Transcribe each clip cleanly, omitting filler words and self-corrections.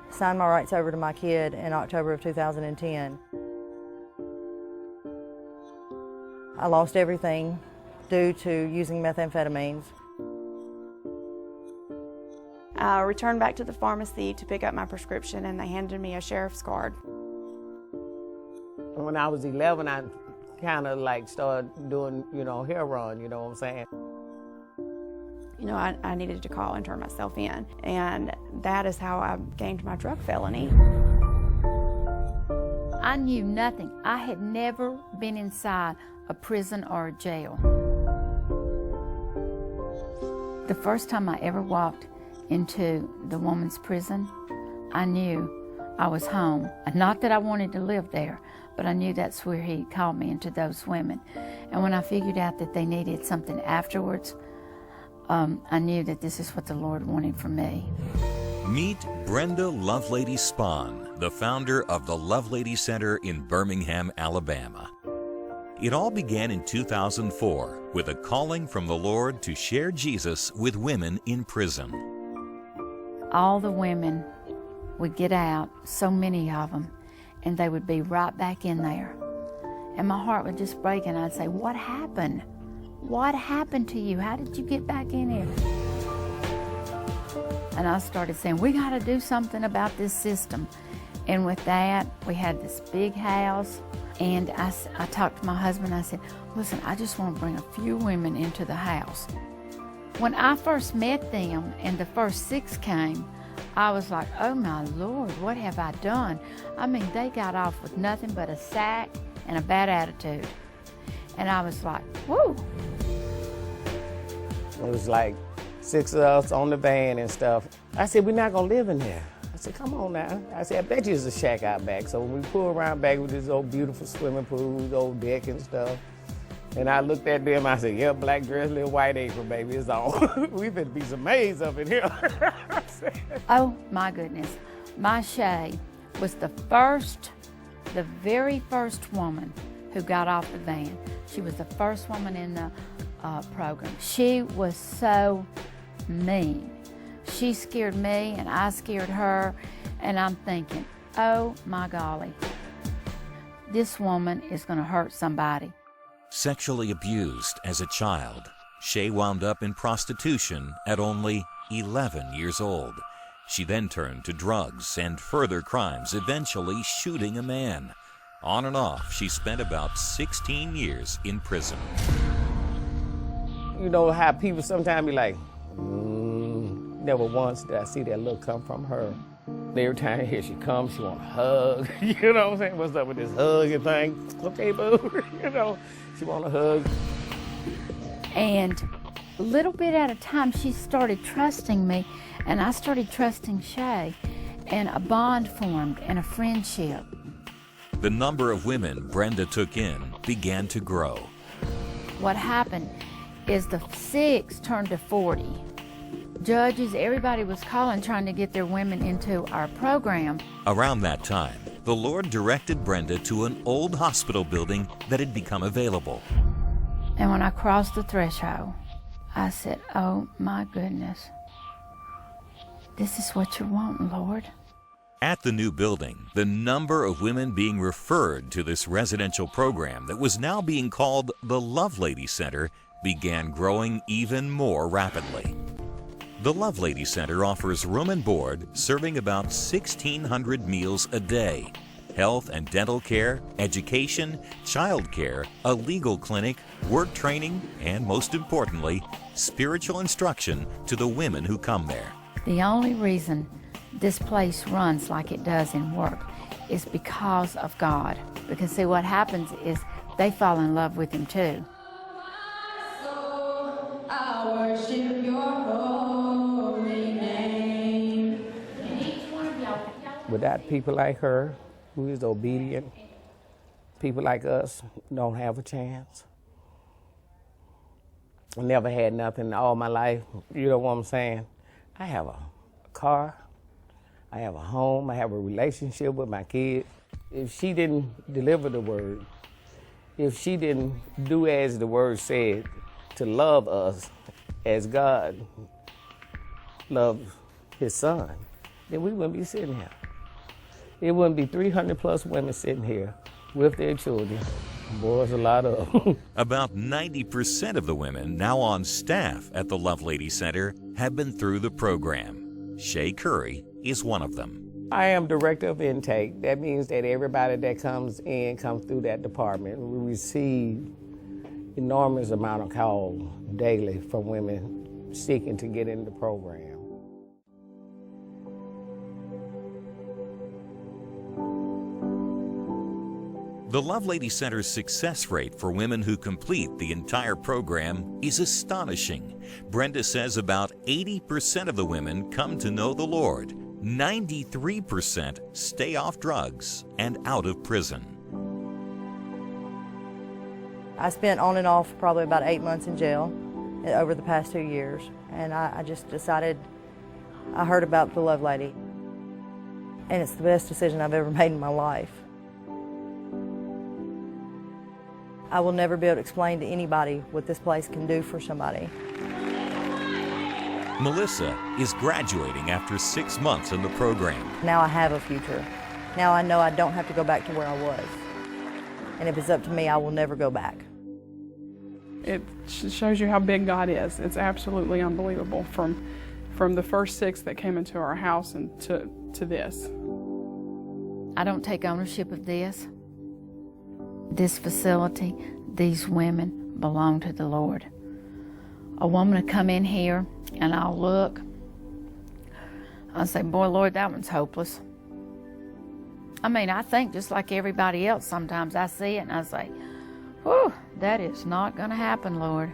Signed my rights over to my kid in October of 2010. I lost everything due to using methamphetamines. I returned back to the pharmacy to pick up my prescription, and they handed me a sheriff's card. When I was 11, I kind of like started doing, heroin, you know what I'm saying? I needed to call and turn myself in, and that is how I gained my drug felony. I knew nothing. I had never been inside a prison or a jail. The first time I ever walked into the woman's prison, I knew I was home. Not that I wanted to live there, but I knew that's where he called me, into those women. And when I figured out that they needed something afterwards, I knew that this is what the Lord wanted for me. Meet Brenda Lovelady Spahn, the founder of the Lovelady Center in Birmingham, Alabama. It all began in 2004 with a calling from the Lord to share Jesus with women in prison. All the women would get out, so many of them, and they would be right back in there. And my heart would just break, and I'd say, what happened? What happened to you? How did you get back in here? And I started saying, we got to do something about this system. And with that, we had this big house, and I talked to my husband. I said, listen, I just want to bring a few women into the house. When I first met them and the first 6 came, I was like, oh my Lord, what have I done? I mean, they got off with nothing but a sack and a bad attitude. And I was like, whoo. It was like 6 of us on the van and stuff. I said, we're not gonna live in there. I said, come on now. I said, I bet you there's a shack out back. So we pull around back with this old beautiful swimming pool, old deck and stuff. And I looked at them, I said, yeah, black dress, little white apron, baby, it's on. We better be some maids up in here. Oh my goodness. My Shay was the very first woman who got off the van. She was the first woman in the program. She was so mean. She scared me and I scared her, and I'm thinking, oh my golly, this woman is gonna hurt somebody. Sexually abused as a child, Shay wound up in prostitution at only 11 years old. She then turned to drugs and further crimes, eventually shooting a man. On and off, she spent about 16 years in prison. You know how people sometimes be like, never once did I see that look come from her. Every time here she comes, she want a hug. You know what I'm saying? What's up with this hugging thing? Okay, boo. She want a hug. And a little bit at a time, she started trusting me, and I started trusting Shay, and a bond formed and a friendship. The number of women Brenda took in began to grow. What happened is the 6 turned to 40. Judges, everybody was calling, trying to get their women into our program. Around that time, the Lord directed Brenda to an old hospital building that had become available. And when I crossed the threshold, I said, oh my goodness, this is what you're wanting, Lord. At the new building, the number of women being referred to this residential program that was now being called the Lovelady Center began growing even more rapidly. The Lovelady Center offers room and board, serving about 1,600 meals a day, health and dental care, education, child care, a legal clinic, work training, and most importantly, spiritual instruction to the women who come there. The only reason this place runs like it does in work is because of God. Because see, what happens is they fall in love with Him too. I worship your holy name. Without people like her, who is obedient, people like us don't have a chance. I never had nothing all my life, you know what I'm saying? I have a car, I have a home, I have a relationship with my kid. If she didn't deliver the word, if she didn't do as the word said, to love us as God loves his son, then we wouldn't be sitting here. It wouldn't be 300 plus women sitting here with their children. Boys, a lot of them. About 90% of the women now on staff at the Lovelady Center have been through the program. Shay Curry is one of them. I am director of intake. That means that everybody that comes in comes through that department. We receive enormous amount of calls daily from women seeking to get in the program. The Lovelady Center's success rate for women who complete the entire program is astonishing. Brenda says about 80% of the women come to know the Lord. 93% stay off drugs and out of prison. I spent on and off probably about 8 months in jail over the past 2 years, and I just decided, I heard about the Lovelady, and it's the best decision I've ever made in my life. I will never be able to explain to anybody what this place can do for somebody. Melissa is graduating after 6 months in the program. Now I have a future. Now I know I don't have to go back to where I was. And if it's up to me, I will never go back. It shows you how big God is. It's absolutely unbelievable from the first 6 that came into our house and to this. I don't take ownership of this. This facility, these women belong to the Lord. A woman will come in here and I'll look. I'll say, boy, Lord, that one's hopeless. I mean, I think just like everybody else, sometimes I see it and I say, whew, that is not going to happen, Lord.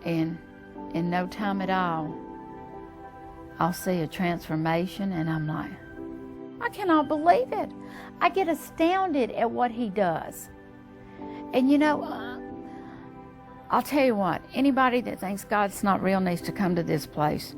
And in no time at all, I'll see a transformation and I'm like, I cannot believe it. I get astounded at what he does. And you know, I'll tell you what, anybody that thinks God's not real needs to come to this place.